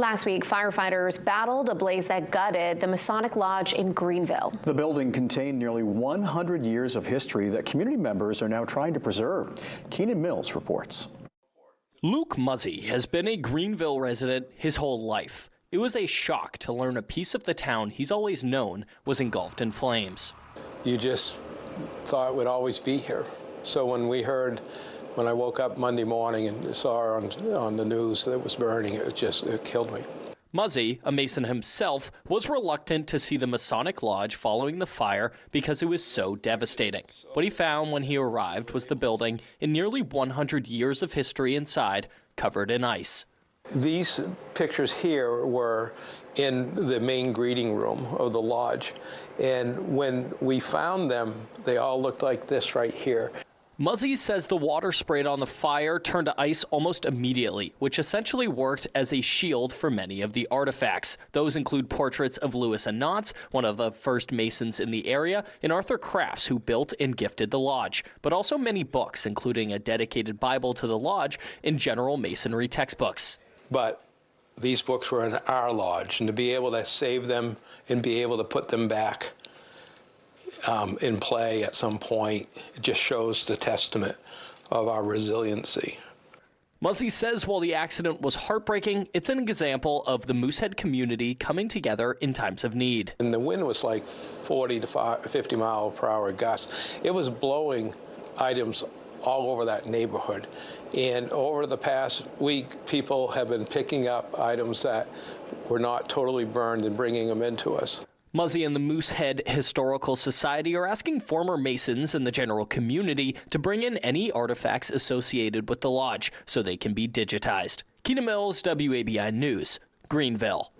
Last week, firefighters battled a blaze that gutted the Masonic Lodge in Greenville. The building contained nearly 100 years of history that community members are now trying to preserve. Keenan Mills reports. Luke Muzzy has been a Greenville resident his whole life. It was a shock to learn a piece of the town he's always known was engulfed in flames. You just thought it would always be here. So when I woke up Monday morning and saw on the news that it was burning, it killed me. Muzzy, a Mason himself, was reluctant to see the Masonic Lodge following the fire because it was so devastating. What he found when he arrived was the building in nearly 100 years of history inside, covered in ice. These pictures here were in the main greeting room of the lodge, and when we found them, they all looked like this right here. Muzzy says the water sprayed on the fire turned to ice almost immediately, which essentially worked as a shield for many of the artifacts. Those include portraits of Lewis and Knotts, one of the first Masons in the area, and Arthur Crafts, who built and gifted the lodge, but also many books, including a dedicated Bible to the lodge and general Masonry textbooks. But these books were in our lodge, and to be able to save them and be able to put them back in play at some point, it just shows the testament of our resiliency. Muzzy says while the accident was heartbreaking, it's an example of the Moosehead community coming together in times of need. And the wind was like 40 to 50 mile per hour gusts. It was blowing items all over that neighborhood. And over the past week, people have been picking up items that were not totally burned and bringing them into us. Muzzy and the Moosehead Historical Society are asking former Masons and the general community to bring in any artifacts associated with the lodge so they can be digitized. Keenan Mills, WABI News, Greenville.